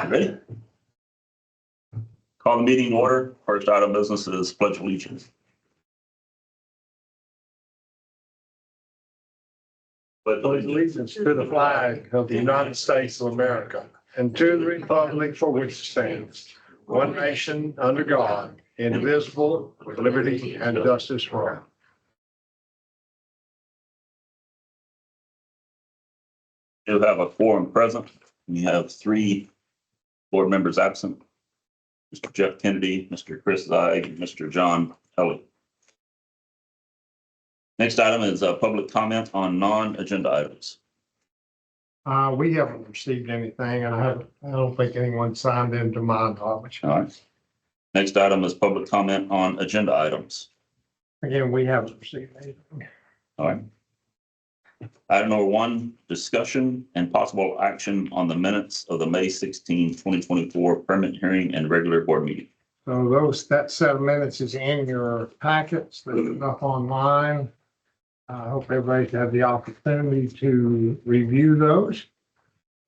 Ready? Call the meeting to order. First item of business is pledge of allegiance. Pledge Allegiance to the flag of the United States of America and to the republic for which it stands, one nation under God, indivisible, with liberty and justice for all. We have a quorum present. We have 3 board members absent. Mr. Jeff Kennedy, Mr. Chris Zeig, and Mr. John Kelly. Next item is public comment on non-agenda items. We haven't received anything, and I don't think anyone signed in to my knowledge. All right. Next item is public comment on agenda items. Again, we haven't received anything. All right. Item number 1, discussion and possible action on the minutes of the May 16, 2024 permit hearing and regular board meeting. So that 7 minutes is in your packets, they're up online. I hope everybody's had the opportunity to review those.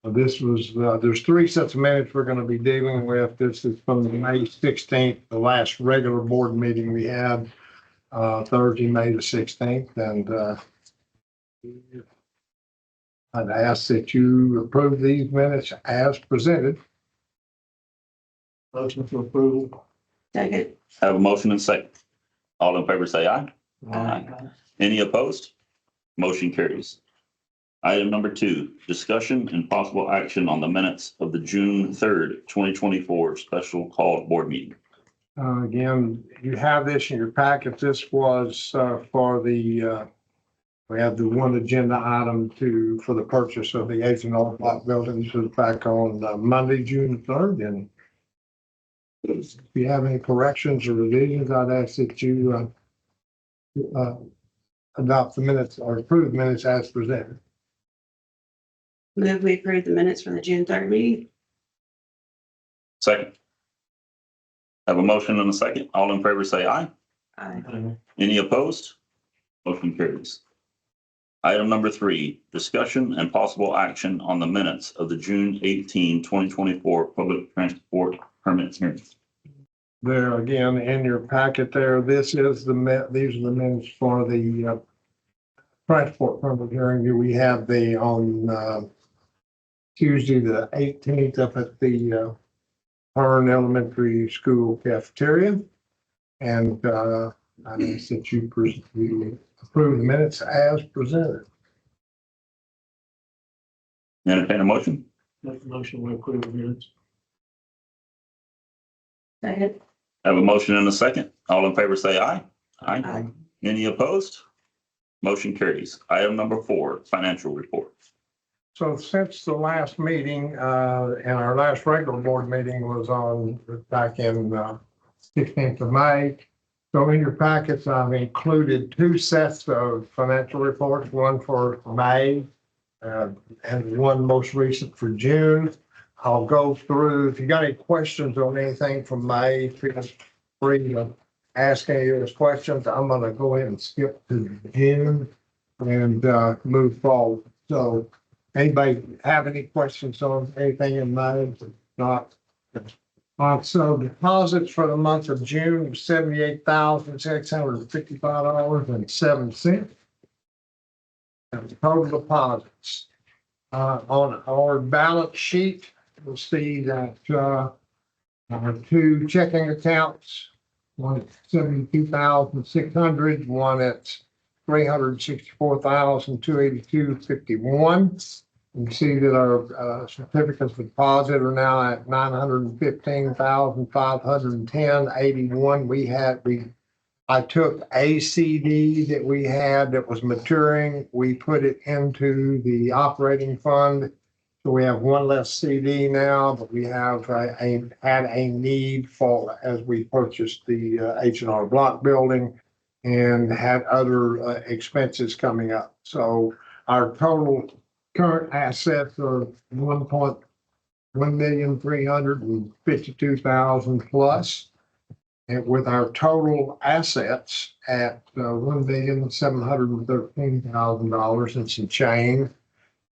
This was, there's 3 sets of minutes we're going to be dealing with. This is from the May 16th, the last regular board meeting we had, Thursday, May the 16th. And I'd ask that you approve these minutes as presented. Motion for approval. Second. Have a motion and second. All in favor say aye. Aye. Any opposed? Motion carries. Item number 2, discussion and possible action on the minutes of the June 3rd, 2024 special called board meeting. Again, you have this in your packet. This was for the, we have the one agenda item for the purchase of the H&R Block building. This was back on Monday, June 3rd. And if you have any corrections or revisions, I'd ask that you adopt the minutes or approve minutes as presented. Move we approve the minutes from the June 3rd meeting. Second. Have a motion and a second. All in favor say aye. Aye. Any opposed? Motion carries. Item number 3, discussion and possible action on the minutes of the June 18, 2024 public transport permit hearing. There again in your packet there, these are the minutes for the transport permit hearing. We have on Tuesday the 18th up at the Hearn Elementary School cafeteria. And I ask that you approve the minutes as presented. Entertain a motion. Make a motion to approve the minutes. Second. Have a motion and a second. All in favor say aye. Aye. Aye. Any opposed? Motion carries. Item number 4, financial report. So since the last meeting, and our last regular board meeting was back in 16th of May. So in your packets, I've included 2 sets of financial reports, one for May and one most recent for June. I'll go through, if you got any questions on anything from May, feel free to ask any of those questions. I'm going to go ahead and skip to June and move forward. So anybody have any questions on anything in May? Not. So deposits for the month of June, $78,655.07. Total deposits. On our balance sheet, you'll see that our 2 checking accounts, one at $72,600, one at $364,282.51. You can see that our certificates of deposit are now at $915,510.81. I took a CD that we had that was maturing. We put it into the operating fund. So we have one less CD now, but we have had a need for, as we purchased the H&R Block building and had other expenses coming up. So our total current assets are $1,352,000 plus, and with our total assets at $1,713,000 and some change.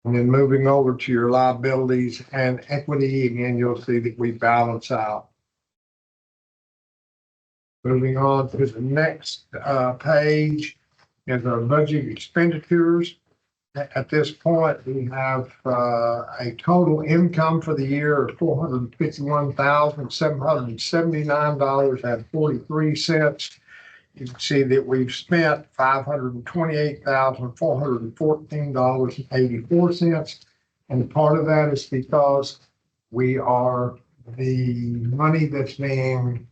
And then moving over to your liabilities and equity, again, you'll see that we balance out. Moving on to the next page is our budget expenditures. At this point, we have a total income for the year of $451,779.43. You can see that we've spent $528,414.84. And part of that is because the money that's being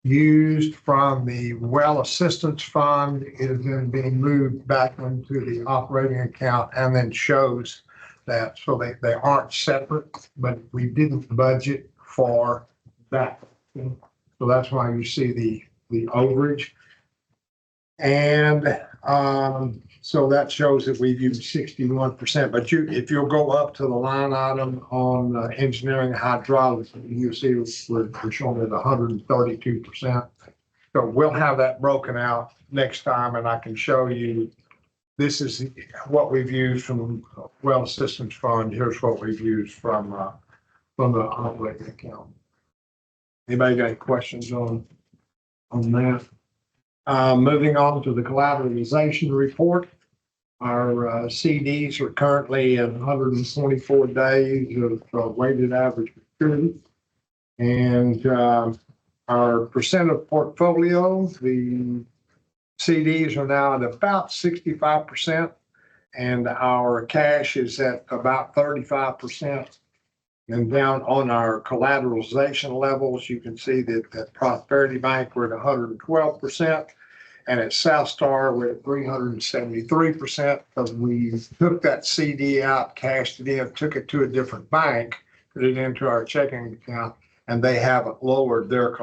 used from the well assistance fund is then being moved back into the operating account and then shows that. So they aren't separate, but we didn't budget for that. So that's why you see the overage. And so that shows that we've used 61%, but if you'll go up to the line item on engineering hydraulics, you'll see we're showing it 132%. So we'll have that broken out next time, and I can show you, this is what we've used from well assistance fund. Here's what we've used from the operating account. Anybody got any questions on that? Moving on to the collateralization report. Our CDs are currently at 124 days of weighted average maturity. And our percent of portfolio, the CDs are now at about 65%, and our cash is at about 35%. And down on our collateralization levels, you can see that at Prosperity Bank, we're at 112%. And at South Star, we're at 373% because we took that CD out, cashed it in, took it to a different bank, put it into our checking account, and they haven't lowered their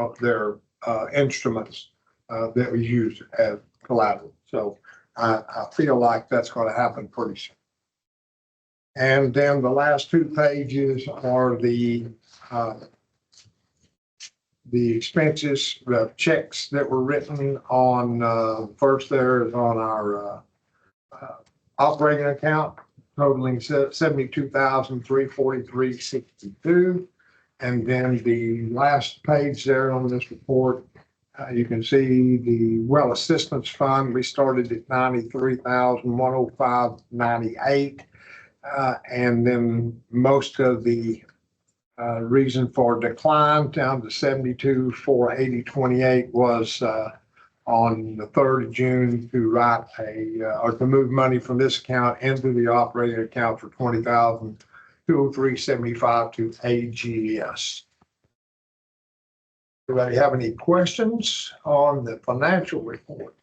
instruments that we use as collateral. So I feel like that's going to happen pretty soon. And then the last two pages are the expenses, the checks that were written on, first there is on our operating account totaling $72,343.62. And then the last page there on this report, you can see the well assistance fund. We started at $93,105.98. And then most of the reason for decline down to $72,480.28 was on the 3rd of June to write or to move money from this account into the operating account for $20,203.75 to AGS. Anybody have any questions on the financial report?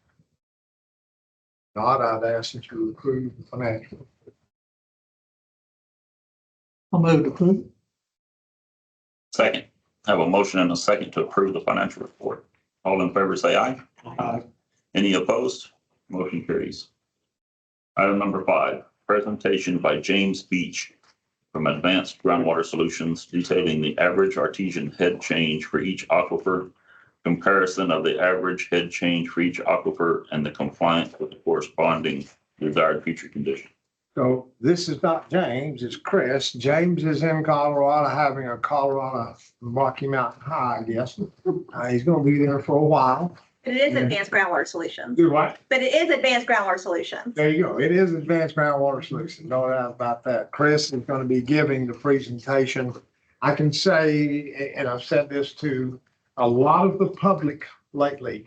Not, I'd ask that you approve the financial report. I'll move to approve. Second. I have a motion and a second to approve the financial report. All in favor, say aye. Aye. Any opposed? Motion carries. Item number 5, presentation by James Beach from Advanced Groundwater Solutions detailing the average artesian head change for each aquifer, comparison of the average head change for each aquifer, and the compliance with the corresponding desired future condition. So this is not James, it's Chris. James is in Colorado having a Colorado Rocky Mountain High, I guess. He's going to be there for a while. It is Advanced Groundwater Solutions. Do what? But it is Advanced Groundwater Solutions. There you go. It is Advanced Groundwater Solutions. No doubt about that. Chris is going to be giving the presentation. I can say, and I've said this to a lot of the public lately,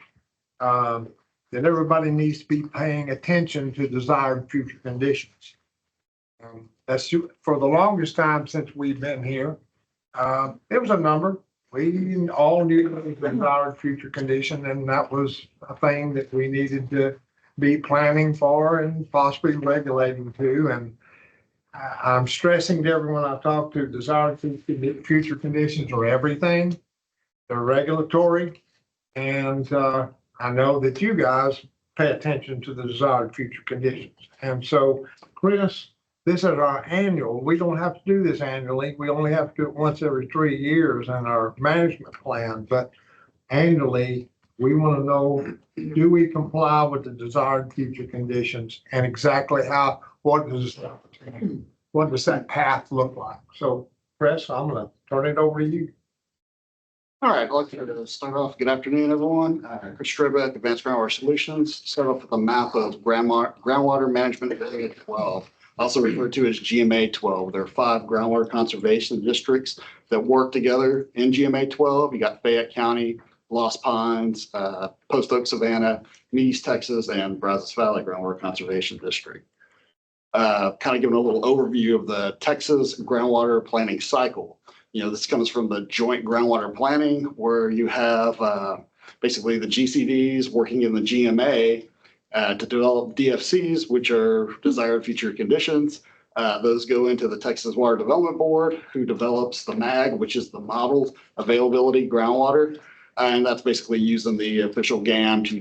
that everybody needs to be paying attention to desired future conditions. That's for the longest time since we've been here. It was a number. We all knew it was desired future condition, and that was a thing that we needed to be planning for and possibly regulating to. And I'm stressing to everyone I talk to, desired future conditions are everything. They're regulatory, and I know that you guys pay attention to the desired future conditions. And so, Chris, this is our annual. We don't have to do this annually. We only have to do it once every 3 years in our management plan. But annually, we want to know, do we comply with the desired future conditions, and exactly what what does that path look like? So Chris, I'm gonna turn it over to you. All right, I'd like to start off. Good afternoon, everyone. Chris Strobek, Advanced Groundwater Solutions. Start off with a map of groundwater management area 12, also referred to as GMA 12. There are 5 groundwater conservation districts that work together in GMA 12. You got Fayette County, Lost Pines, Post Oak, Savannah, East Texas, and Brazos Valley Groundwater Conservation District. Kind of giving a little overview of the Texas groundwater planning cycle. You know, this comes from the joint groundwater planning where you have basically the GCDs working in the GMA to develop DFCs, which are desired future conditions. Those go into the Texas Water Development Board, who develops the MAG, which is the modeled availability groundwater. And that's basically using the official GAM to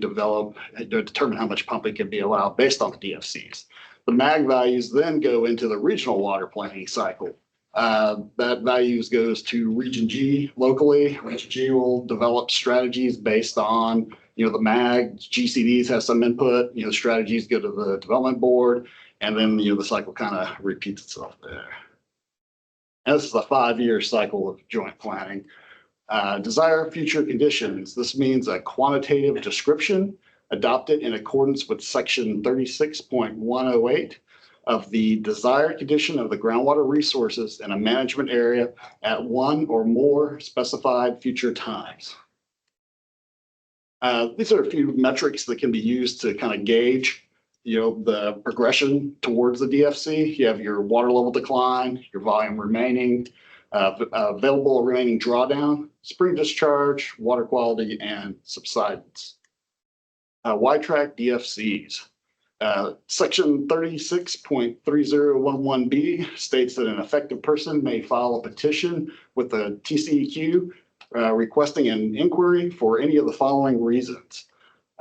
determine how much pumping can be allowed based on the DFCs. The MAG values then go into the regional water planning cycle. That values goes to Region G locally. Region G will develop strategies based on, you know, the MAG. GCDs have some input, you know, strategies go to the development board, and then, you know, the cycle kind of repeats itself there. And this is a 5-year cycle of joint planning. Desire future conditions. This means a quantitative description adopted in accordance with section 36.108 of the desired condition of the groundwater resources in a management area at one or more specified future times. These are a few metrics that can be used to kind of gauge, you know, the progression towards the DFC. You have your water level decline, your volume remaining, available remaining drawdown, spring discharge, water quality, and subsidence. Y-track DFCs. Section 36.3011B states that an affected person may file a petition with the TCEQ requesting an inquiry for any of the following reasons.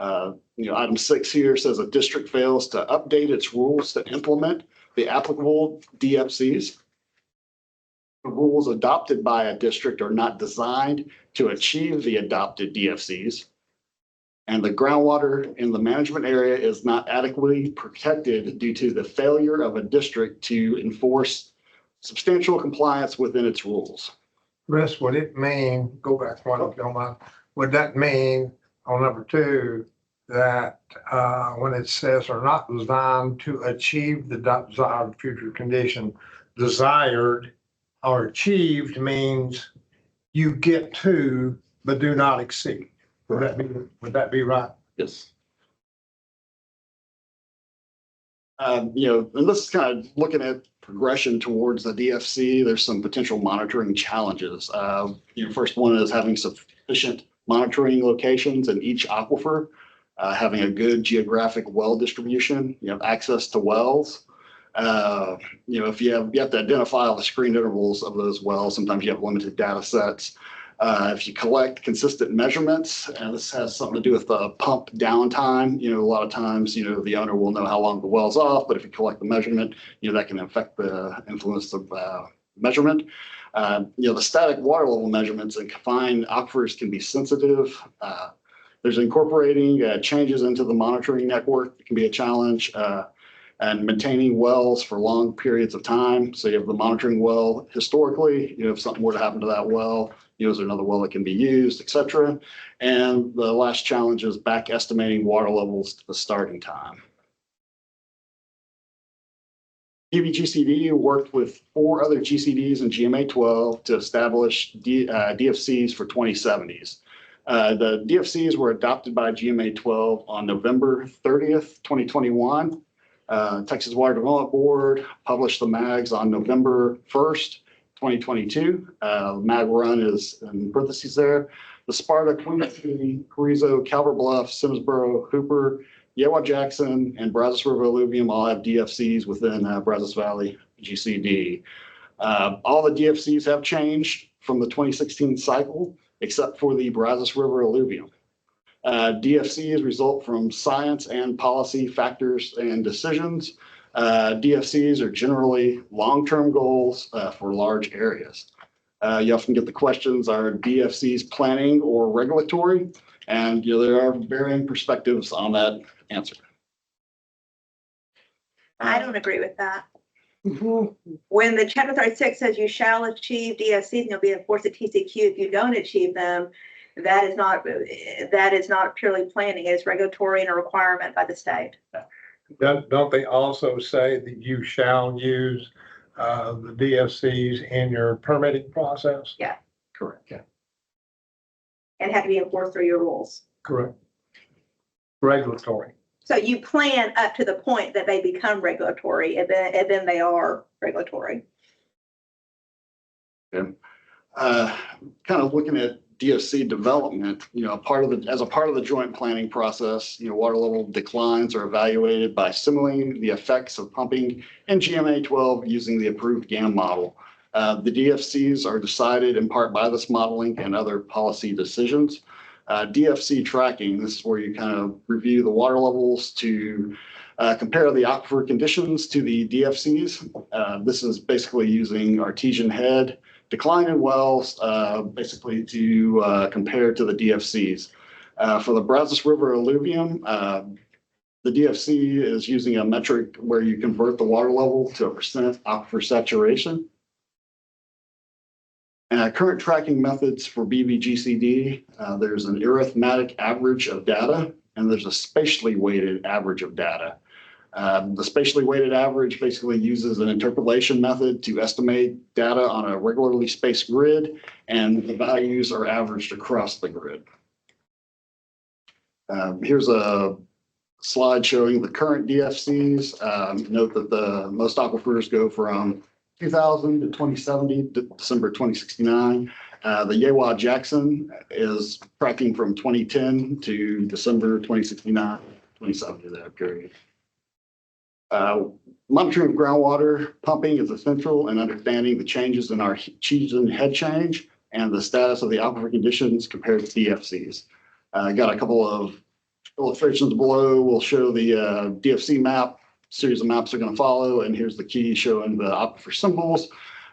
You know, item 6 here says a district fails to update its rules to implement the applicable DFCs. The rules adopted by a district are not designed to achieve the adopted DFCs. And the groundwater in the management area is not adequately protected due to the failure of a district to enforce substantial compliance within its rules. Chris, would it mean, go back one if you don't mind, would that mean on number 2 that when it says are not designed to achieve the desired future condition, desired or achieved means you get to but do not exceed? Would that be right? Yes. You know, and this is kind of looking at progression towards the DFC. There's some potential monitoring challenges. You know, first one is having sufficient monitoring locations in each aquifer, having a good geographic well distribution. You have access to wells. You know, if you have to identify all the screened intervals of those wells. Sometimes you have limited data sets. If you collect consistent measurements, and this has something to do with the pump downtime, you know, a lot of times, you know, the owner will know how long the well's off, but if you collect the measurement, you know, that can affect the influence of measurement. You know, the static water level measurements in confined aquifers can be sensitive. There's incorporating changes into the monitoring network that can be a challenge. And maintaining wells for long periods of time. So you have the monitoring well historically, you know, if something were to happen to that well, you know, is there another well that can be used, et cetera. And the last challenge is back estimating water levels to the starting time. BVGCD worked with 4 other GCDs in GMA 12 to establish DFCs for 2070s. The DFCs were adopted by GMA 12 on November 30th, 2021. Texas Water Development Board published the MAGs on November 1st, 2022. MAG run is in parentheses there. The Sparta, Queen City, Carrizo, Calvert Bluff, Simmsboro, Hooper, Yewa Jackson, and Brazos River Alluvium all have DFCs within Brazos Valley GCD. All the DFCs have changed from the 2016 cycle, except for the Brazos River Alluvium. DFCs result from science and policy factors and decisions. DFCs are generally long-term goals for large areas. You often get the questions, are DFCs planning or regulatory? And, you know, there are varying perspectives on that answer. I don't agree with that. When the chapter 36 says you shall achieve DSCs and you'll be enforced at TCQ if you don't achieve them, that is not purely planning. It's regulatory and a requirement by the state. Don't they also say that you shall use the DFCs in your permitting process? Yeah. Correct, yeah, And have to be enforced through your rules. correct. Regulatory. So you plan up to the point that they become regulatory and then they are regulatory. Kind of looking at DFC development, as a part of the joint planning process, water level declines are evaluated by simulating the effects of pumping in GMA 12 using the approved GAM model. The DFCs are decided in part by this modeling and other policy decisions. DFC tracking, this is where you kind of review the water levels to compare the aquifer conditions to the DFCs. This is basically using artesian head decline in wells, basically to compare to the DFCs. For the Brazos River alluvium, the DFC is using a metric where you convert the water level to a percent aquifer saturation. Current tracking methods for BVGCD, there's an arithmetic average of data, and there's a spatially weighted average of data. The spatially weighted average basically uses an interpolation method to estimate data on a regularly spaced grid, and the values are averaged across the grid. Here's a slide showing the current DFCs. Note that the most aquifers go from 2000 to 2070 to December 2069. The Yewa Jackson is tracking from 2010 to December 2069, 2070, that period. Monitoring of groundwater pumping is essential in understanding the changes in our artesian head change and the status of the aquifer conditions compared to DFCs. Got a couple of illustrations below. We'll show the DFC map. Series of maps are going to follow, and here's the key showing the aquifer symbols,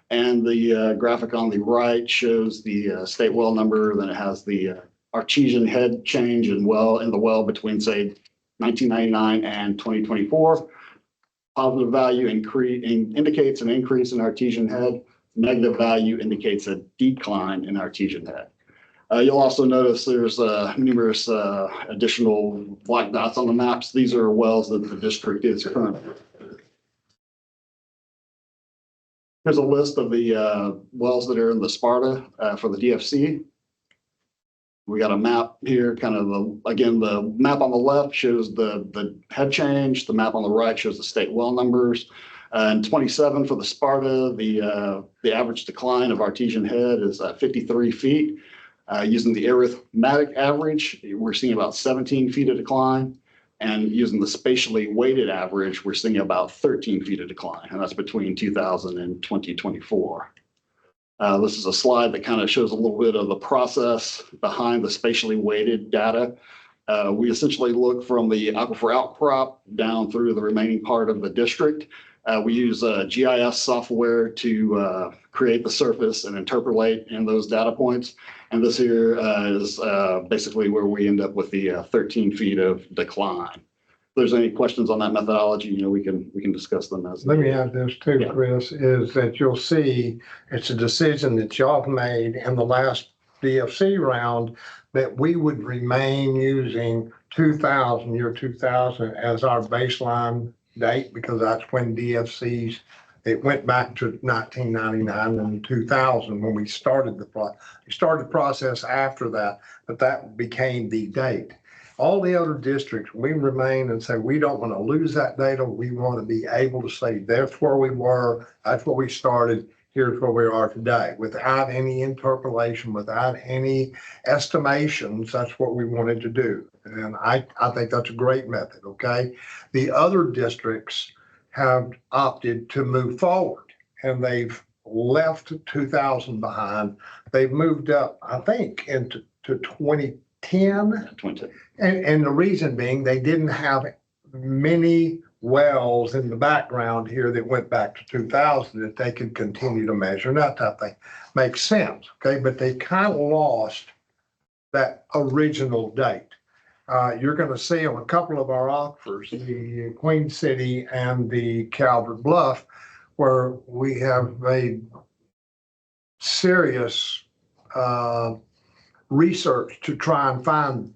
and the graphic on the right shows the state well number. Then it has the artesian head change in the well between, say, 1999 and 2024. Positive value indicates an increase in artesian head. Negative value indicates a decline in artesian head. You'll also notice there's numerous additional black dots on the maps. These are wells that the district is currently. Here's a list of the wells that are in the Sparta for the DFC. We got a map here, kind of the map on the left shows the head change. The map on the right shows the state well numbers. And 27 for the Sparta, the average decline of artesian head is 53 feet. Using the arithmetic average, we're seeing about 17 feet of decline. And using the spatially weighted average, we're seeing about 13 feet of decline. And that's between 2000 and 2024. This is a slide that kind of shows a little bit of the process behind the spatially weighted data. We essentially look from the aquifer outcrop down through the remaining part of the district. We use GIS software to create the surface and interpolate in those data points. And this here is basically where we end up with the 13 feet of decline. If there's any questions on that methodology, we can discuss them as. Let me add this too, Yeah. Chris, is that you'll see it's a decision that y'all made in the last DFC round that we would remain using 2000, year 2000 as our baseline date, because that's when DFCs, it went back to 1999 and 2000 when we started the process after that, but that became the date. All the other districts, we remain and say, we don't want to lose that data. We want to be able to say, that's where we were, that's where we started, here's where we are today, without any interpolation, without any estimations. That's what we wanted to do. And I think that's a great method, okay? The other districts have opted to move forward, and they've left 2000 behind. They've moved up, I think, into 2010. 20. And the reason being, they didn't have many wells in the background here that went back to 2000 that they could continue to measure. And that type of thing makes sense, okay? But they kind of lost that original date. You're going to see on a couple of our aquifers, the Queen City and the Calvert Bluff, where we have made serious research to try and find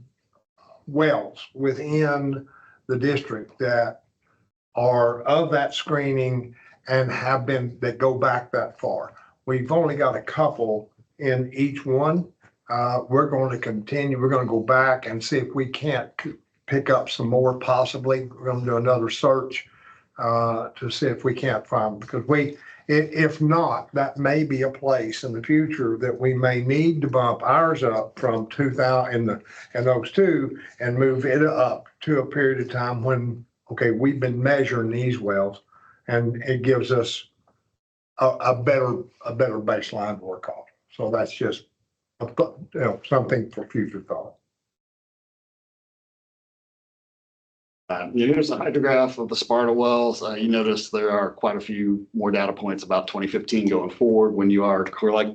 wells within the district that are of that screening and have been, that go back that far. We've only got a couple in each one. We're going to continue, we're going to go back and see if we can't pick up some more possibly. We're going to do another search to see if we can't find, because if not, that may be a place in the future that we may need to bump ours up from 2,000 and those two and move it up to a period of time when, okay, we've been measuring these wells and it gives us a better baseline to work off. So that's just something for future thought. Here's a hydrograph of the Sparta wells. You notice there are quite a few more data points about 2015 going forward. When you are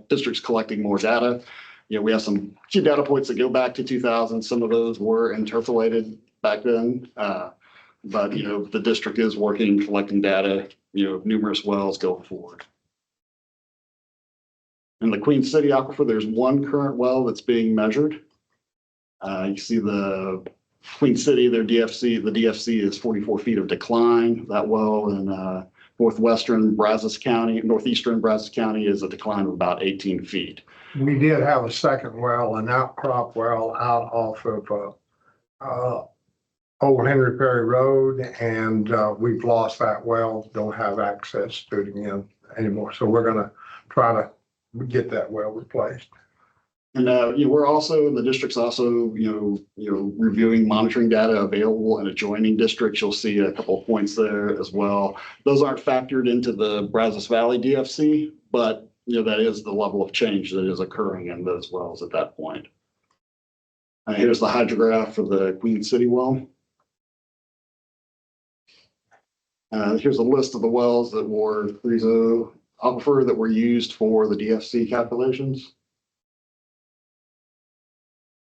districts collecting more data, we have some few data points that go back to 2000. Some of those were interpolated back then. But the district is working, collecting data, numerous wells going forward. In the Queen City Aquifer, there's one current well that's being measured. You see the Queen City, the DFC is 44 feet of decline. That well in northeastern Brazos County is a decline of about 18 feet. We did have a second well, an outcrop well out off of Old Henry Perry Road, and we've lost that well, don't have access to it again anymore. So we're gonna try to get that well replaced. And we're also, the district's also, reviewing monitoring data available in adjoining districts. You'll see a couple of points there as well. Those aren't factored into the Brazos Valley DFC, but that is the level of change that is occurring in those wells at that point. Here's the hydrograph for the Queen City well. Here's a list of the wells that were Carrizo Aquifer that were used for the DFC calculations.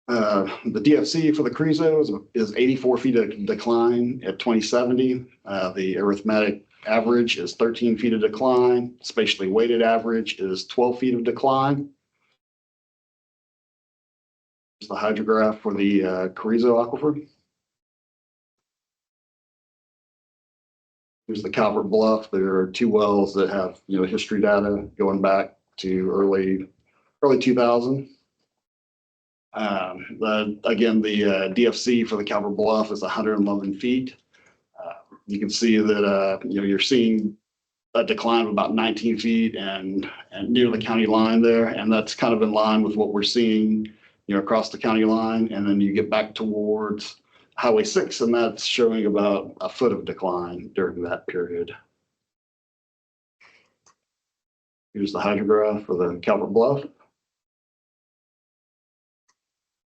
The DFC for the Carrizo is 84 feet of decline at 2070. The arithmetic average is 13 feet of decline. Spatially weighted average is 12 feet of decline. Here's the hydrograph for the Carrizo Aquifer. Here's the Calvert Bluff. There are two wells that have history data going back to early 2000. Again, the DFC for the Calvert Bluff is 111 feet. You can see that you're seeing a decline of about 19 feet and near the county line there, and that's kind of in line with what we're seeing across the county line. And then you get back towards Highway 6, and that's showing about a foot of decline during that period. Here's the hydrograph for the Calvert Bluff.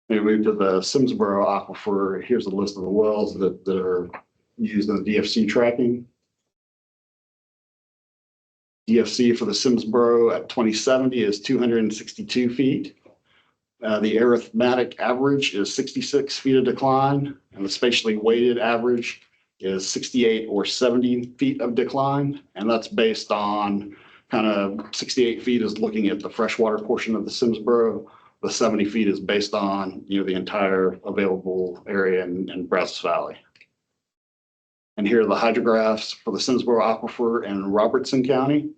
We move to the Simsboro Aquifer. Here's a list of the wells that are used in the DFC tracking. DFC for the Simsboro at 2070 is 262 feet. The arithmetic average is 66 feet of decline, and the spatially weighted average is 68 or 70 feet of decline. And that's based on kind of 68 feet is looking at the freshwater portion of the Simsboro. The 70 feet is based on, the entire available area in Brazos Valley. And here are the hydrographs for the Simsboro Aquifer in Robertson County.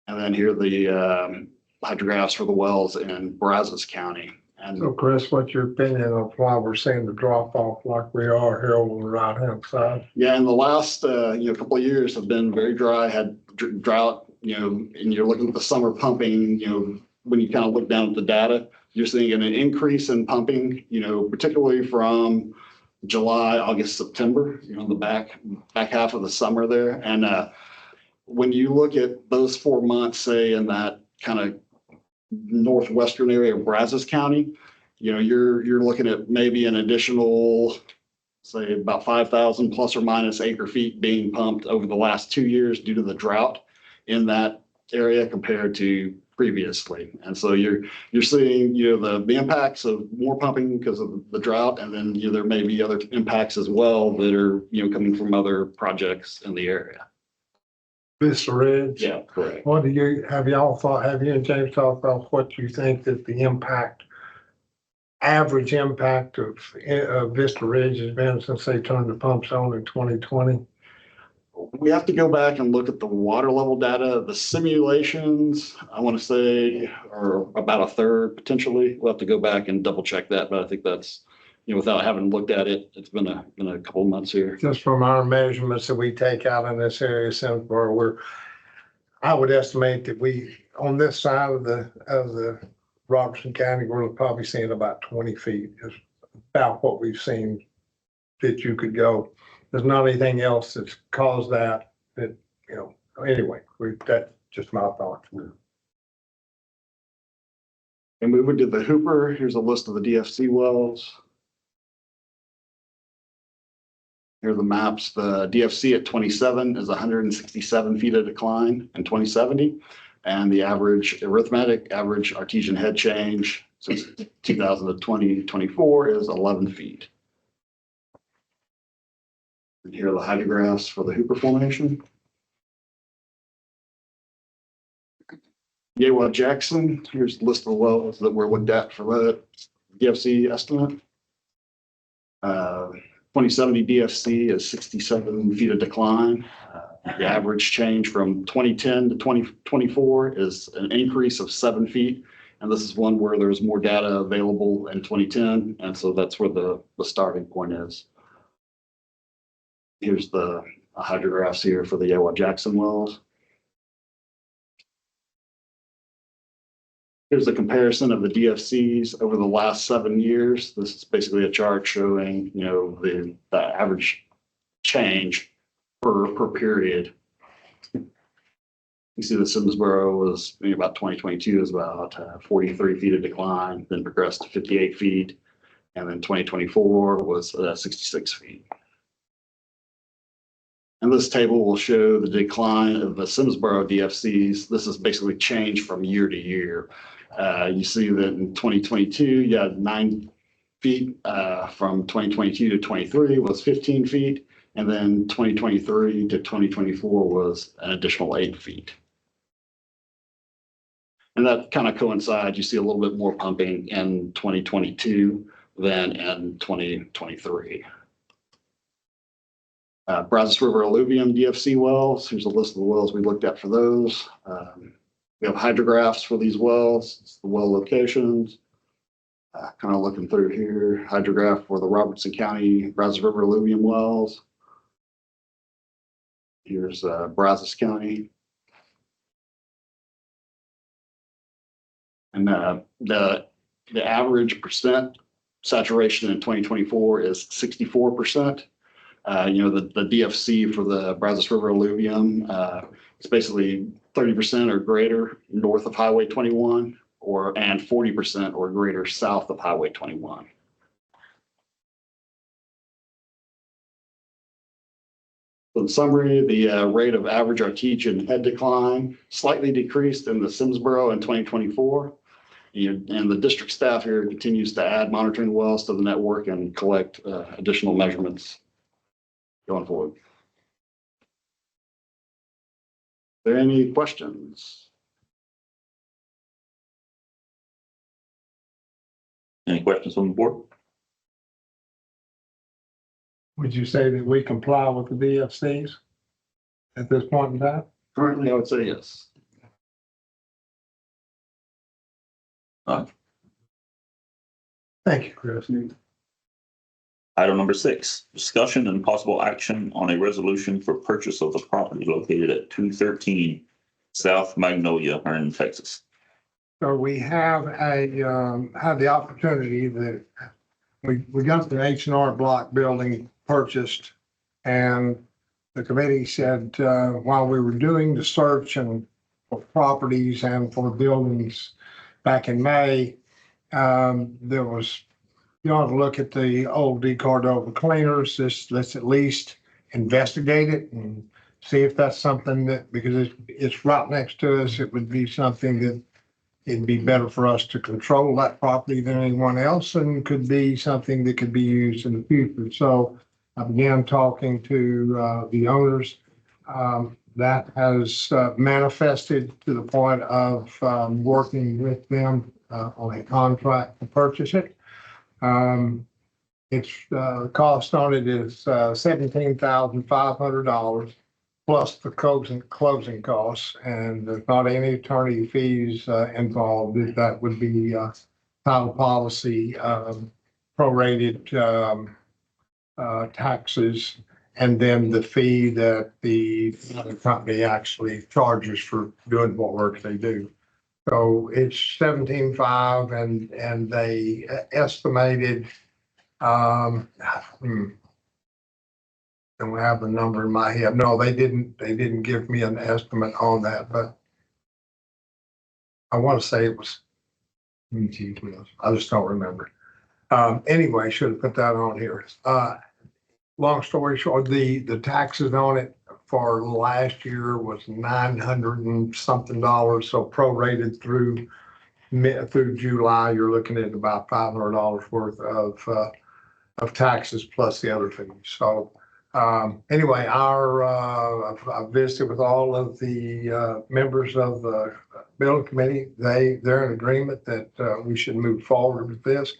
And then here are the hydrographs for the wells in Brazos County. And So Chris, what's your opinion of why we're seeing the drop off like we are here on the right hand side? yeah, in the last couple of years have been very dry, had drought, and you're looking at the summer pumping, when you kind of look down at the data, you're seeing an increase in pumping, particularly from July, August, September, the back half of the summer there. And when you look at those 4 months, say in that kind of northwestern area of Brazos County, you're looking at maybe an additional, say about 5,000 plus or minus acre feet being pumped over the last 2 years due to the drought in that area compared to previously. And so you're seeing, the impacts of more pumping because of the drought. And then, there may be other impacts as well that are, coming from other projects in the area. Vista Ridge. Yeah, correct. What have you and James talked about what you think that the average impact of Vista Ridge has been since they turned the pumps on in 2020? We have to go back and look at the water level data. The simulations, I want to say, are about a third potentially. We'll have to go back and double check that, but I think that's, without having looked at it, it's been a couple of months here. Just from our measurements that we take out in this area, Simsboro, I would estimate that on this side of the Robertson County, we're probably seeing about 20 feet is about what we've seen that you could go. There's not anything else that's caused that, anyway, that's just my thought. And moving to the Hooper, here's a list of the DFC wells. Here are the maps. The DFC at 27 is 167 feet of decline in 2070. And the arithmetic average artesian head change since 2024 is 11 feet. And here are the hydrographs for the Hooper Formation. Yawa Jackson, here's the list of wells that were looked at for the DFC estimate. 2070 DFC is 67 feet of decline. The average change from 2010 to 2024 is an increase of 7 feet. And this is one where there's more data available in 2010. And so that's where the starting point is. Here's the hydrographs here for the Yawa Jackson wells. Here's a comparison of the DFCs over the last 7 years. This is basically a chart showing, the average change per period. You see the Simsboro was about 2022 is about 43 feet of decline, then progressed to 58 feet. And then 2024 was 66 feet. And this table will show the decline of the Simsboro DFCs. This is basically change from year to year. You see that in 2022, you had 9 feet. From 2022 to 23 was 15 feet. And then 2023 to 2024 was an additional 8 feet. And that kind of coincides. You see a little bit more pumping in 2022 than in 2023. Brazos River Alluvium DFC wells. Here's a list of the wells we looked at for those. We have hydrographs for these wells. It's the well locations. Kind of looking through here. Hydrograph for the Robertson County Brazos River Alluvium wells. Here's Brazos County. And the average percent saturation in 2024 is 64%. The DFC for the Brazos River Alluvium, it's basically 30% or greater north of Highway 21 and 40% or greater south of Highway 21. So in summary, the rate of average artesian head decline slightly decreased in the Simsboro in 2024. And the district staff here continues to add monitoring wells to the network and collect additional measurements going forward. Are there any questions? Any questions from the board? Would you say that we comply with the DFCs at this point in time? Currently, I would say yes. Thank you, Chris. Item number 6, discussion and possible action on a resolution for purchase of the property located at 213 South Magnolia, Hearn, Texas. So we have had the opportunity that we got the H&R Block building purchased, and the committee said while we were doing the search and for properties and for buildings back in May, there was, you ought to look at the old D. Cordova cleaners. Let's at least investigate it and see if that's something that, because it's right next to us, it would be something that it'd be better for us to control that property than anyone else and could be something that could be used in the future. So I began talking to the owners. That has manifested to the point of working with them on a contract to purchase it. It's cost on it is $17,500 plus the closing costs, and there's not any attorney fees involved. That would be title policy, prorated taxes, and then the fee that the company actually charges for doing what work they do. So it's 17.5, and they estimated. Don't have the number in my head. No, they didn't give me an estimate on that, but I want to say it was, I just don't remember. Anyway, should have put that on here. Long story short, the taxes on it for last year was $900 and something. So prorated through July, you're looking at about $500 worth of taxes plus the other fees. So anyway, I visited with all of the members of the building committee. They're in agreement that we should move forward with this.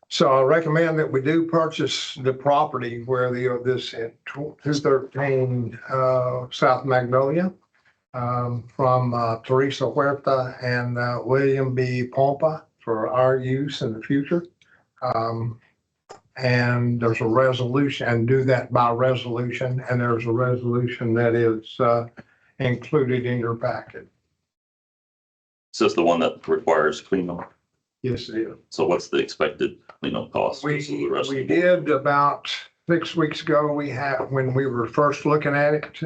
So I recommend that we do purchase the property where this at 213 South Magnolia from Teresa Huerta and William B. Pompa for our use in the future. And there's a resolution, and do that by resolution, and there's a resolution that is included in your packet. Is this the one that requires cleanup? Yes, it is. So what's the expected cleanup cost? We did about 6 weeks ago, when we were first looking at it,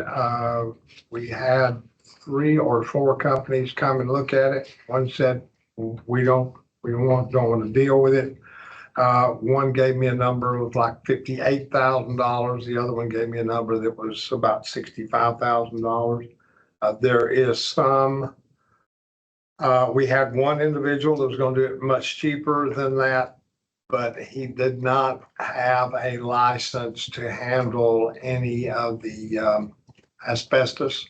we had 3 or 4 companies come and look at it. One said, we don't want to deal with it. One gave me a number of like $58,000. The other one gave me a number that was about $65,000. There is some, we had one individual that was going to do it much cheaper than that, but he did not have a license to handle any of the asbestos.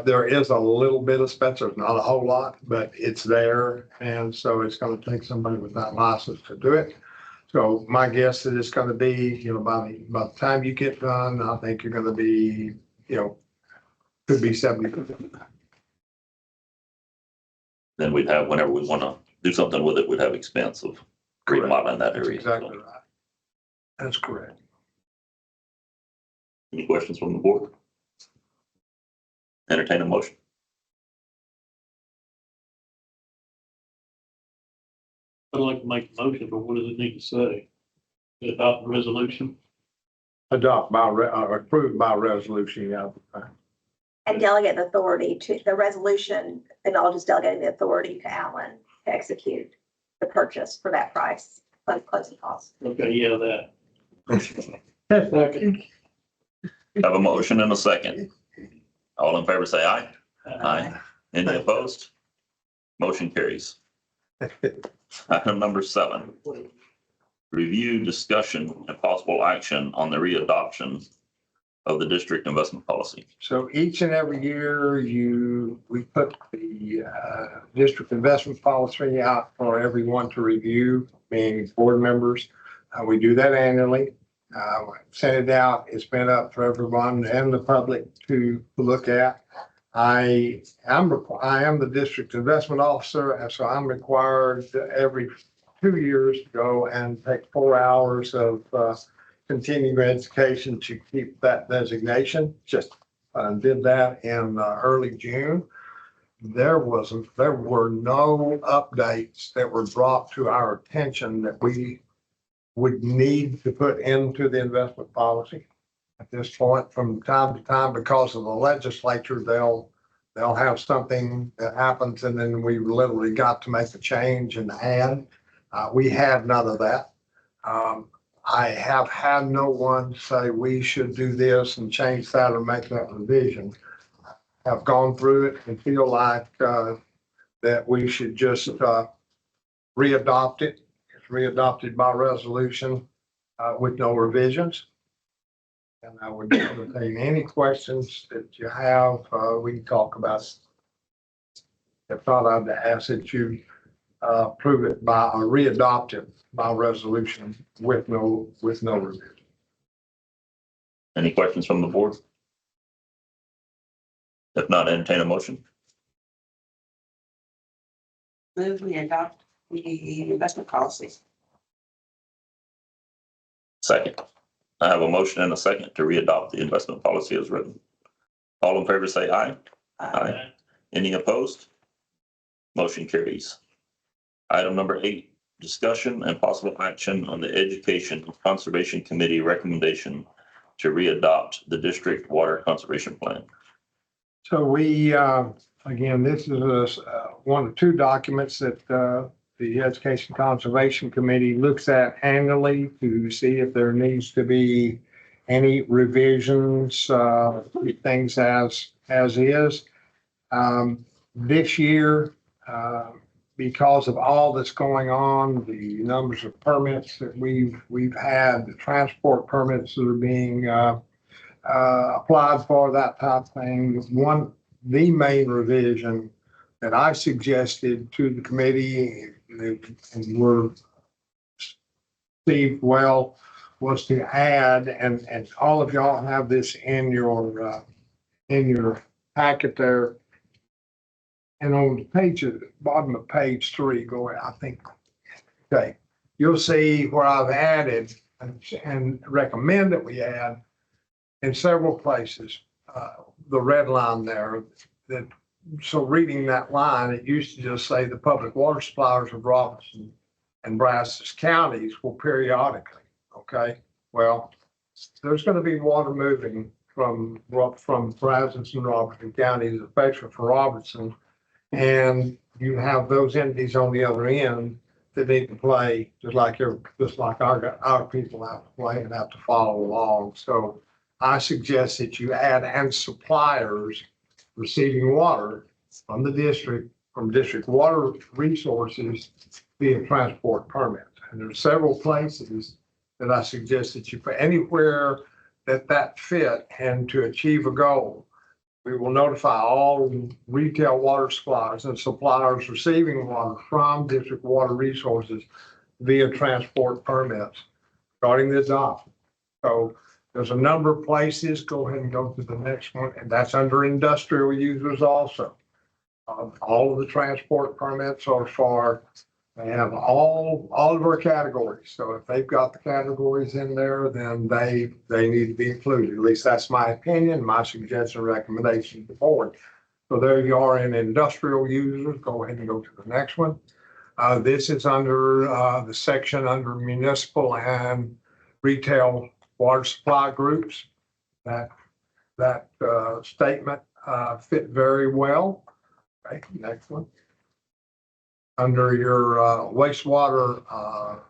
There is a little bit of asbestos, not a whole lot, but it's there. And so it's going to take somebody with that license to do it. So my guess is it's going to be, by the time you get done, I think you're going to be, could be 70%. Then we'd have, whenever we want to do something with it, we'd have expense of remodeling that That's area. exactly right. That's correct. Any questions from the board? Entertain a motion. I'd like to make a motion, but what does it need to say? Adopt the resolution? Adopt by, approved by resolution, yeah. And delegate the authority to the resolution, and I'll just delegate the authority to Alan to execute the purchase for that price, plus closing costs. Okay, yeah, that. Second. Have a motion and a second. All in favor, say aye. Aye. Any opposed? Motion carries. Item number 7, review, discussion, and possible action on the readoption of the district investment policy. So each and every year we put the district investment policy out for everyone to review, being board members. We do that annually. Sent it out. It's been up for everyone and the public to look at. I am the district investment officer, and so I'm required every 2 years to go and take 4 hours of continuing education to keep that designation. Just did that in early June. There were no updates that were brought to our attention that we would need to put into the investment policy. At this point, from time to time, because of the legislature, they'll have something that happens, and then we literally got to make a change and add. We had none of that. I have had no one say we should do this and change that or make that revision. I've gone through it and feel like, that we should just, readopt it. It's readopted by resolution, with no revisions. And I would entertain any questions that you have, we can talk about it. If not, I'd ask that you, approve it by, or readopt it by resolution with no revision. Any questions from the board? If not, entertain a motion. Move we adopt the investment policy. Second. I have a motion and a second to readopt the investment policy as written. All in favor say aye. Aye. Any opposed? Motion carries. Item number 8, discussion and possible action on the Education and Conservation Committee recommendation to readopt the district water conservation plan. So we, again, this is one of 2 documents that the Education Conservation Committee looks at annually to see if there needs to be any revisions, things as is. This year, because of all that's going on, the numbers of permits that we've had, the transport permits that are being applied for, that type of thing. The main revision that I suggested to the committee and were received well was to add, and all of y'all have this in your packet there. And on the page at the bottom of page 3, go ahead, I think. Okay, you'll see where I've added and recommend that we add in several places, the red line there. That, so reading that line, it used to just say the public water suppliers of Robinson and Brazos counties will periodically, okay? Well, there's going to be water moving from Brazos and Robertson counties, especially for Robinson. And you have those entities on the other end that need to play just like our people have to play and have to follow along. So I suggest that you add and suppliers receiving water from the district, from district water resources via transport permit. And there are several places that I suggest that you put anywhere that fit, and to achieve a goal. We will notify all retail water suppliers and suppliers receiving water from district water resources via transport permits regarding the adoption. So there's a number of places. Go ahead and go to the next one, and that's under industrial users also. All of the transport permits are for, they have all of our categories. So if they've got the categories in there, then they need to be included. At least that's my opinion, my suggestion, recommendation to the board. So there you are in industrial users. Go ahead and go to the next one. This is under the section under municipal and retail water supply groups. That statement fit very well. Okay, next one. Under your wastewater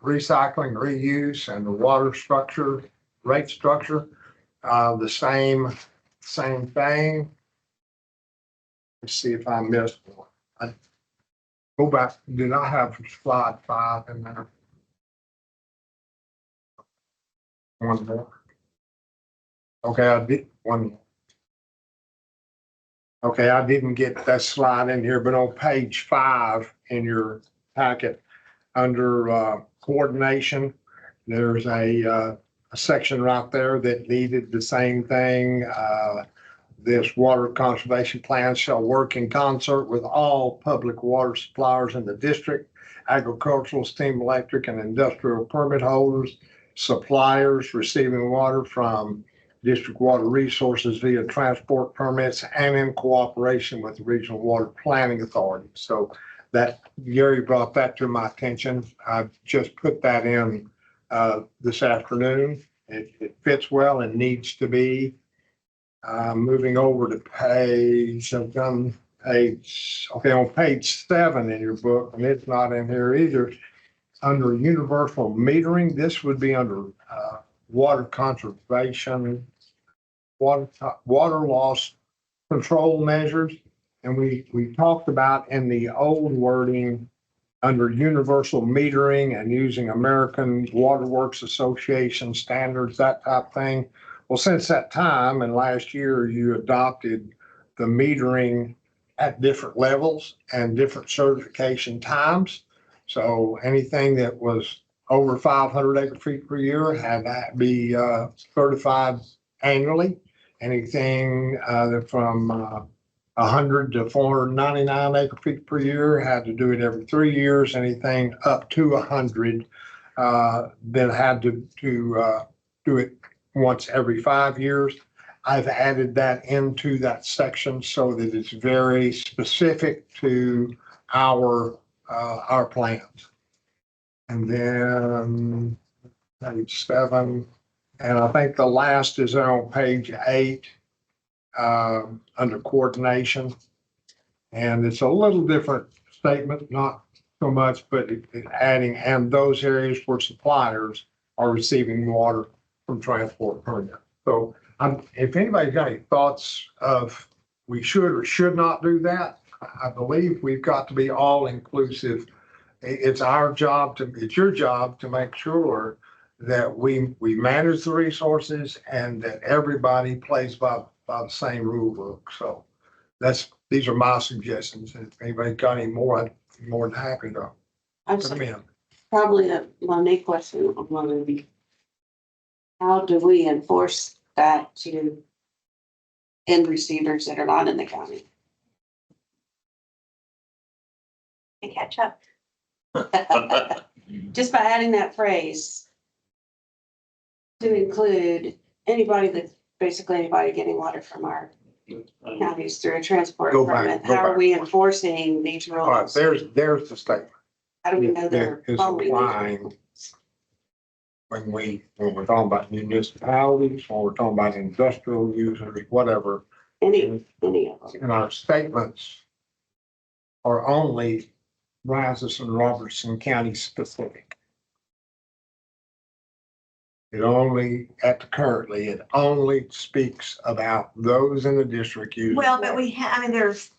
recycling, reuse, and the water structure, rate structure, the same thing. Let's see if I missed one. Go back. Did I have slide 5 in there? One more. Okay, I did one more. Okay, I didn't get that slide in here, but on page 5 in your packet, under coordination, there's a section right there that needed the same thing. This water conservation plan shall work in concert with all public water suppliers in the district, agricultural, steam, electric, and industrial permit holders, suppliers receiving water from district water resources via transport permits, and in cooperation with the regional water planning authority. So that Gary brought that to my attention. I've just put that in this afternoon. It fits well and needs to be. Moving over to page, I've done page, okay, on page 7 in your book, and it's not in here either. under universal metering, this would be under water conservation, water loss control measures. And we talked about in the old wording under universal metering and using American Water Works Association standards, that type of thing. Well, since that time and last year, you adopted the metering at different levels and different certification times. So anything that was over 500 acre feet per year had that be certified annually. Anything that from 100 to 499 acre feet per year had to do it every 3 years. Anything up to 100 then had to do it once every 5 years. I've added that into that section so that it's very specific to our plans. And then page 7, and I think the last is on page 8 under coordination. And it's a little different statement, not so much, but adding, and those areas where suppliers are receiving water from transport permit. So if anybody's got any thoughts of we should or should not do that, I believe we've got to be all inclusive. It's our job it's your job to make sure that we manage the resources and that everybody plays by the same rule book. So these are my suggestions. If anybody got any more, I'd be more than happy to I'm put them sorry, in. probably a Monique question. How do we enforce that to end receivers that are not in the county? And catch up. Just by adding that phrase to include anybody that, basically anybody getting water from our counties through a transport Go back, permit. go How are back. we enforcing these All right, rules? there's the statement. How do we know they're That is following these applying rules? when we're talking about municipalities, or we're talking about industrial users, whatever. Any of them. And our statements are only Brazos and Robertson County specific. It only speaks about those in the district using. Well, but there's,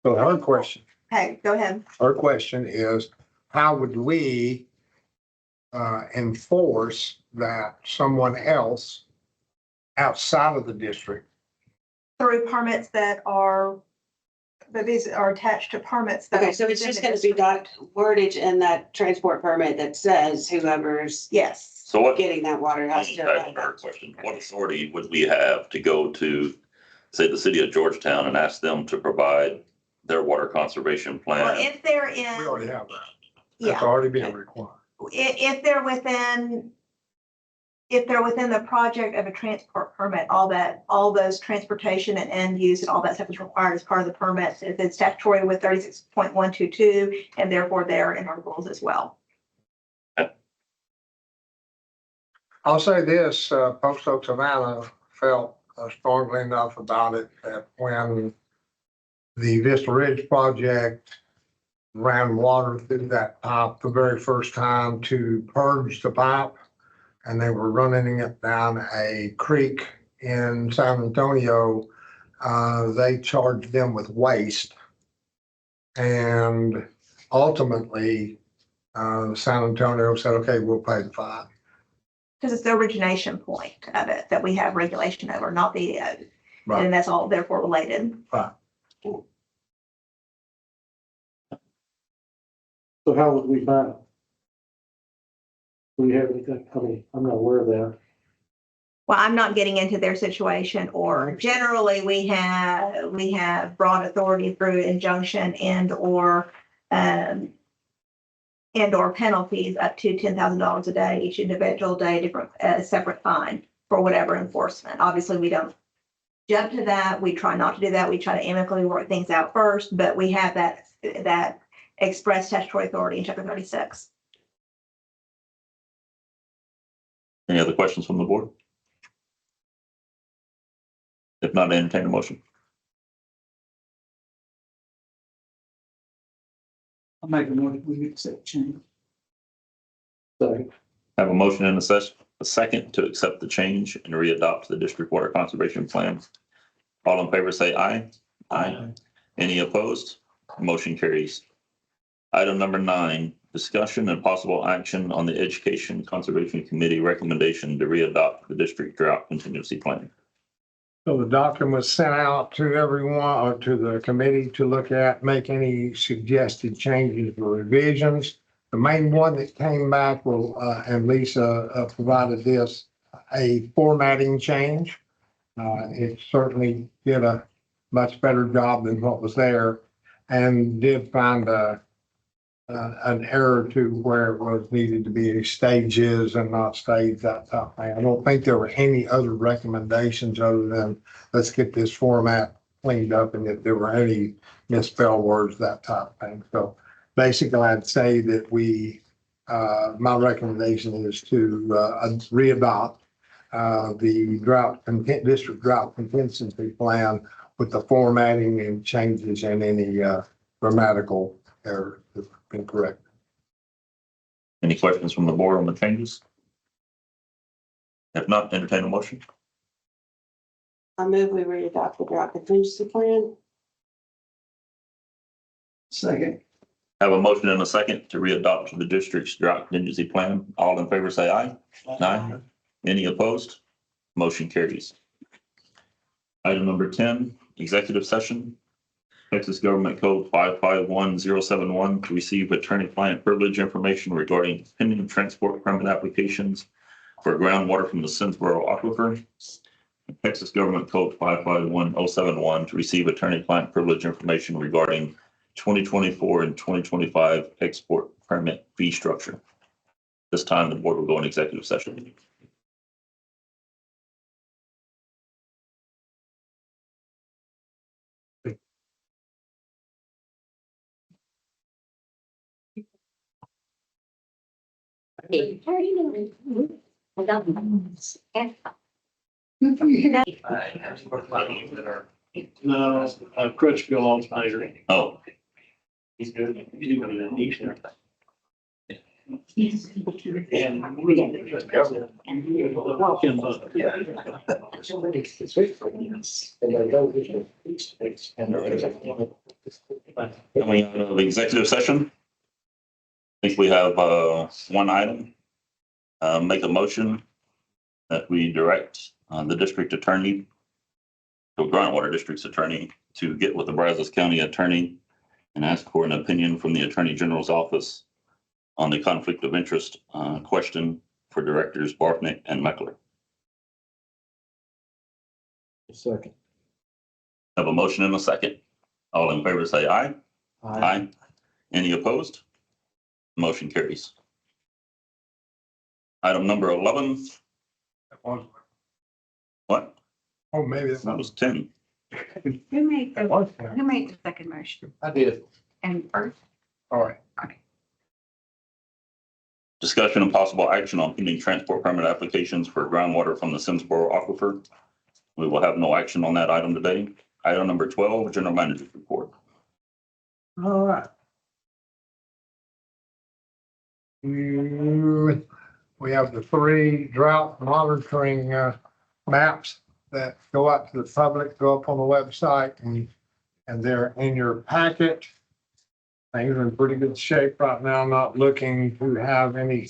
So her question go ahead. is, how would we enforce that someone else outside of the district? Through permits but these are attached to permits. that Okay, are so it's within just the gonna be district. wordage in that transport permit that says whoever's Yes. So what, getting that water has to. back to her question, what authority would we have to go to, say, the city of Georgetown and ask them to provide their water conservation Well, plan? if they're We already in, have that. yeah, That's already being required. if they're within the project of a transport permit, all those transportation and end use and all that stuff is required as part of the permit. It's statutory with 36.122, and therefore they're in our rules as well. I'll say this, Post Oak Savannah felt strongly enough about it that when the Vista Ridge project ran water through that pipe the very first time to purge the pipe, and they were running it down a creek in San Antonio, they charged them with waste. And ultimately, San Antonio said, okay, we'll pay the fine. Because it's the origination point of it that we have regulation over, not the, Right. and that's all therefore related. So how would we find it? Do we have anything? I mean, I'm not aware of that. Well, I'm not getting into their situation, or generally we have broad authority through injunction and/or penalties up to $10,000 a day, each individual day, different, separate fine for whatever enforcement. Obviously, we don't jump to that. We try not to do that. We try to amicably work things out first, but we have that express statutory authority in chapter 36. Any other questions from the board? If not, entertain a motion. I'll make a motion, we accept change. Second. Have a motion and a second to accept the change and readopt the district water conservation plan. All in favor say aye. Aye. Any opposed? Motion carries. Item number 9, discussion and possible action on the Education Conservation Committee recommendation to readopt the district drought contingency plan. So the document was sent out to everyone or to the committee to look at, make any suggested changes or revisions. The main one that came back will, and Lisa provided this, a formatting change. It certainly did a much better job than what was there and did find an error to where it was needed to be stages and not stage, that type of thing. I don't think there were any other recommendations other than let's get this format cleaned up and if there were any misspelled words, that type of thing. So basically I'd say that my recommendation is to readopt the district drought contingency plan with the formatting and changes and any grammatical errors that have been corrected. Any questions from the board on the changes? If not, entertain a motion. I move we readopt the drought contingency plan. Second. Have a motion and a second to readopt the district's drought contingency plan. All in favor say aye. Aye. Any opposed? Motion carries. Item number 10, executive session. Texas Government Code 551071 to receive attorney-client privilege information regarding pending transport permit applications for groundwater from the Sinsboro Aquifer. Texas Government Code 551071 to receive attorney-client privilege information regarding 2024 and 2025 export permit fee structure. This time the board will go in executive session. No, Crutchfield alternator. Oh, He's good. He's gonna be niche there. coming out of executive session. I think we have one item. Make a motion that we direct the district attorney, the groundwater district's attorney, to get with the Brazos County attorney and ask for an opinion from the Attorney General's office on the conflict of interest question for directors Barfnick and Meckler. Second. Have a motion and a second. All in favor say aye. Aye. Any opposed? Motion carries. Item number 11. What? Oh, maybe That was 10. Who made the second motion? I did. And first, all right. Discussion and possible action on pending transport permit applications for groundwater from the Sinsboro Aquifer. We will have no action on that item today. Item number 12, General Manager's report. All right. We have the 3 drought monitoring maps that go out to the public, go up on the website, and they're in your packet. Things are in pretty good shape right now. Not looking to have any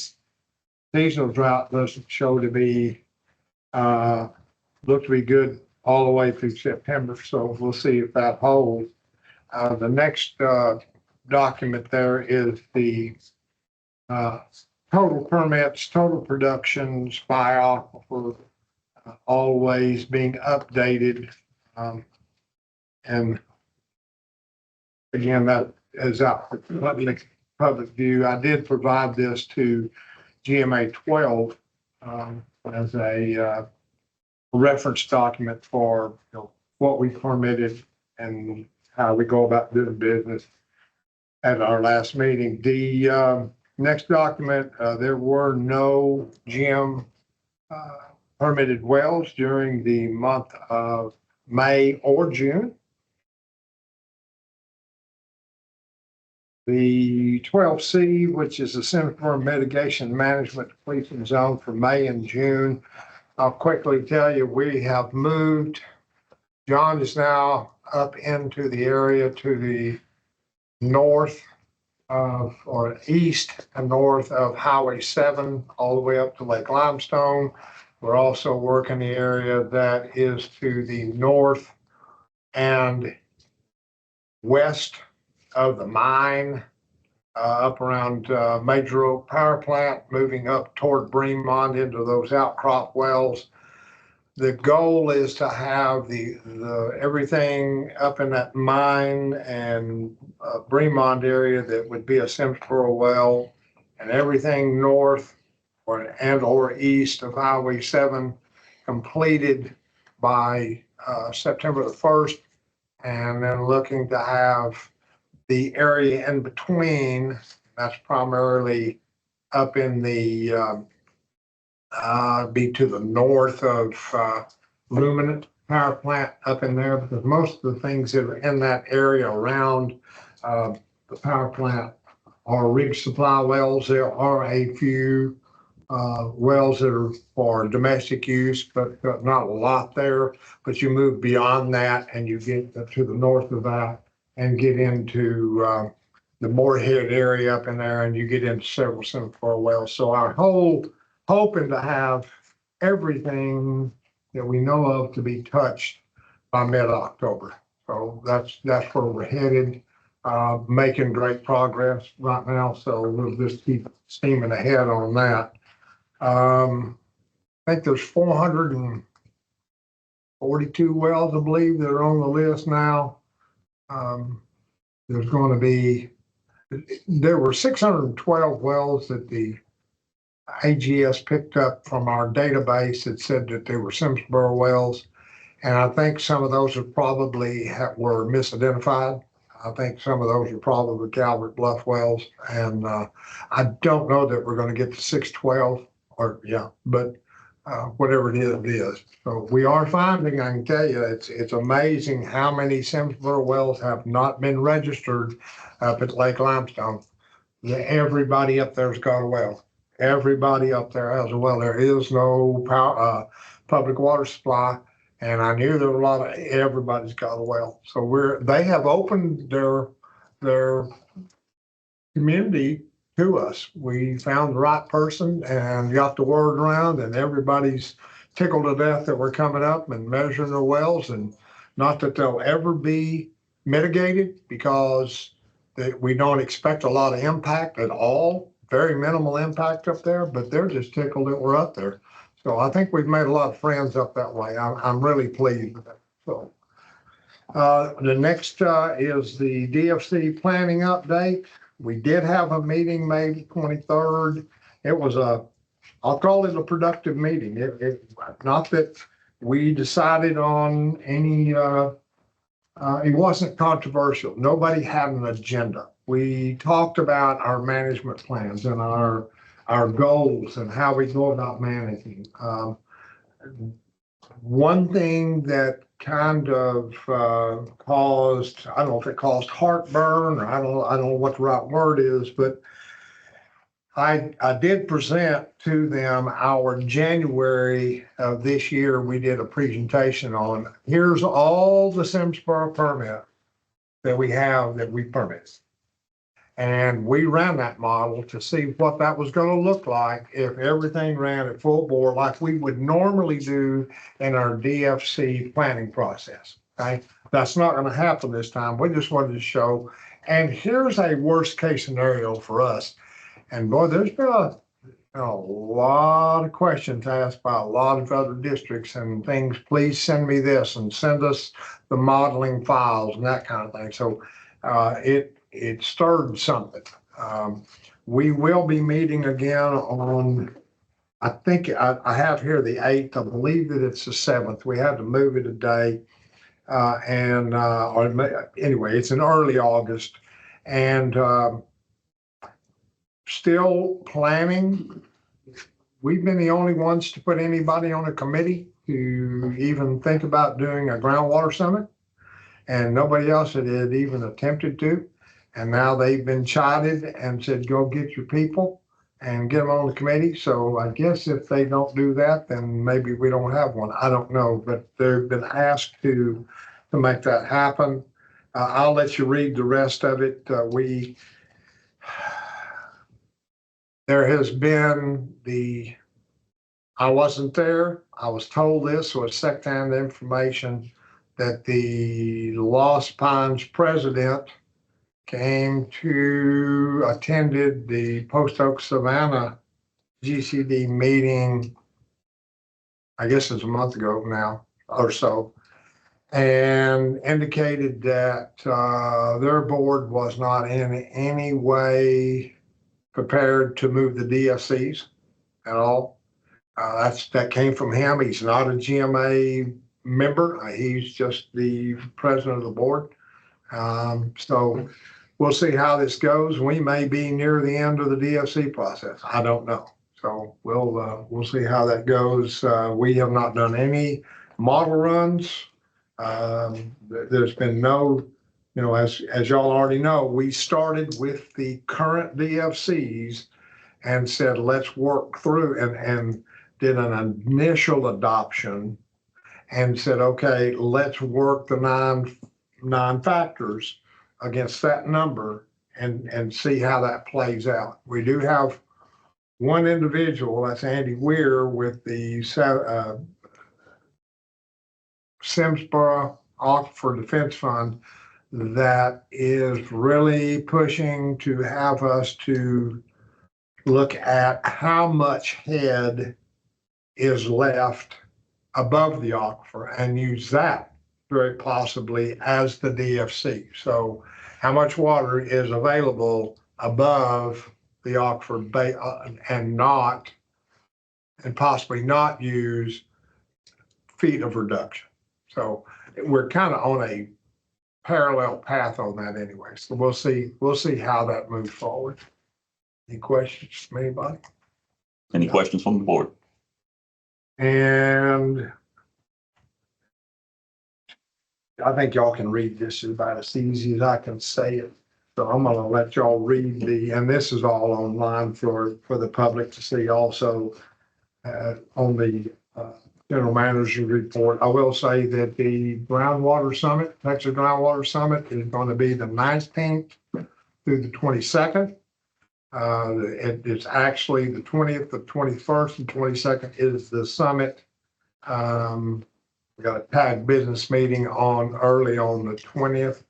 seasonal drought. Doesn't show to be look to be good all the way through September. So we'll see if that holds. The next document there is the total permits, total productions by aquifer, always being updated. And again, that is out for public view. I did provide this to GMA 12 as a reference document for what we permitted and how we go about doing business at our last meeting. The next document, there were no GM permitted wells during the month of May or June. The 12C, which is the Center for Mitigation Management Depletion Zone for May and June. I'll quickly tell you, we have moved. John is now up into the area to the north of, or east and north of Highway 7, all the way up to Lake Limestone. We're also working the area that is to the north and west of the mine, up around Major Oak Power Plant, moving up toward Bremont into those outcrop wells. The goal is to have the everything up in that mine and Bremont area that would be a Simsboro well, and everything north or east of Highway 7 completed by September the 1st, and then looking to have the area in between, that's primarily up in the be to the north of Luminant Power Plant up in there, because most of the things that are in that area around the power plant are rig supply wells. There are a few wells that are for domestic use, but not a lot there. But you move beyond that and you get to the north of that and get into the Moorhead area up in there, and you get into several Simsboro wells. So our whole hoping to have everything that we know of to be touched by mid-October. So that's where we're headed, making great progress right now. So we'll just keep steaming ahead on that. I think there's 442 wells, I believe, that are on the list now. There were 612 wells that the AGS picked up from our database that said that they were Simsboro wells. And I think some of those were misidentified. I think some of those are probably Calvert Bluff wells. And I don't know that we're going to get to 612 but whatever it is. So we are finding, I can tell you, it's amazing how many Simsboro wells have not been registered up at Lake Limestone. Everybody up there's got a well. Everybody up there has a well. There is no power, public water supply. And I knew there were everybody's got a well. So they have opened their community to us. We found the right person and got the word around, and everybody's tickled to death that we're coming up and measuring their wells, and not that they'll ever be mitigated, because we don't expect a lot of impact at all. Very minimal impact up there, but they're just tickled that we're up there. So I think we've made a lot of friends up that way. I'm really pleased with it. So the next is the DFC planning update. We did have a meeting May 23rd. It was I'll call it a productive meeting. Not that we decided on any, it wasn't controversial. Nobody had an agenda. We talked about our management plans and our goals and how we go about managing. One thing that kind of caused, I don't know if it caused heartburn, or I don't know what the right word is, but I did present to them our January of this year. We did a presentation on, here's all the Simsboro permit that we have that we permit. And we ran that model to see what that was going to look like if everything ran at full bore like we would normally do in our DFC planning process. Okay, that's not going to happen this time. We just wanted to show. And here's a worst case scenario for us. And boy, there's been a lot of questions asked by a lot of other districts and things. Please send me this and send us the modeling files and that kind of thing. So it stirred something. We will be meeting again on, I think I have here the 8th. I believe that it's the 7th. We had to move it a day. Anyway, it's in early August, and still planning. We've been the only ones to put anybody on a committee to even think about doing a groundwater summit, and nobody else had even attempted to. And now they've been chided and said, go get your people and get them on the committee. So I guess if they don't do that, then maybe we don't have one. I don't know, but they've been asked to make that happen. I'll let you read the rest of it. There has been I wasn't there. I was told this was secondhand information that the Lost Pines president attended the Post Oak Savannah GCD meeting, I guess it's a month ago now or so, and indicated that their board was not in any way prepared to move the DFCs at all. That came from him. He's not a GMA member. He's just the president of the board. So we'll see how this goes. We may be near the end of the DFC process. I don't know. So we'll see how that goes. We have not done any model runs. There's been no, as y'all already know, we started with the current DFCs and said, let's work through and did an initial adoption and said, okay, let's work the nine factors against that number and see how that plays out. We do have one individual, that's Andy Weir with the Simsboro Aquifer Defense Fund, that is really pushing to have us to look at how much head is left above the aquifer and use that very possibly as the DFC. So how much water is available above the aquifer and possibly not use feet of reduction. So we're kind of on a parallel path on that anyway. So we'll see how that moves forward. Any questions from anybody? Any questions from the board? And I think y'all can read this about as easy as I can say it. So I'm gonna let y'all read and this is all online for the public to see also on the general manager's report. I will say that the groundwater summit, Texas Groundwater Summit, is going to be the 19th through the 22nd. It's actually the 20th, the 21st, and 22nd is the summit. We got a tag business meeting early on the 20th,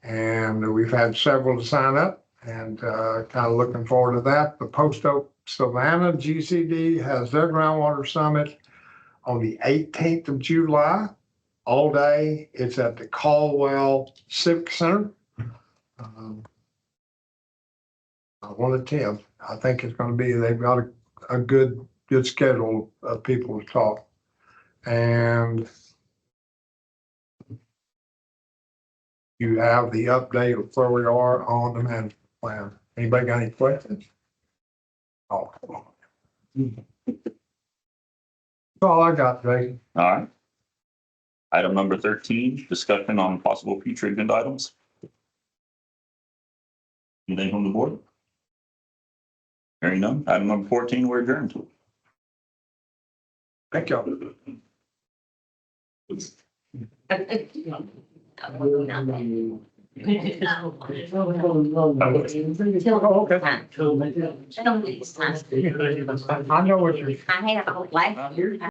and we've had several to sign up and kind of looking forward to that. The Post Oak Savannah GCD has their groundwater summit on the 18th of July, all day. It's at the Caldwell Civic Center. I want to attend. I think it's going to be, they've got a good schedule of people to talk. And you have the update of where we are on the management plan. Anybody got any questions? Oh, come on. That's all I got, Jay. All right. Item number 13, discussion on possible future agenda items. Anything from the board? Hearing none. Item number 14, we're adjourned. Thank y'all. I know what you're. I had a whole life.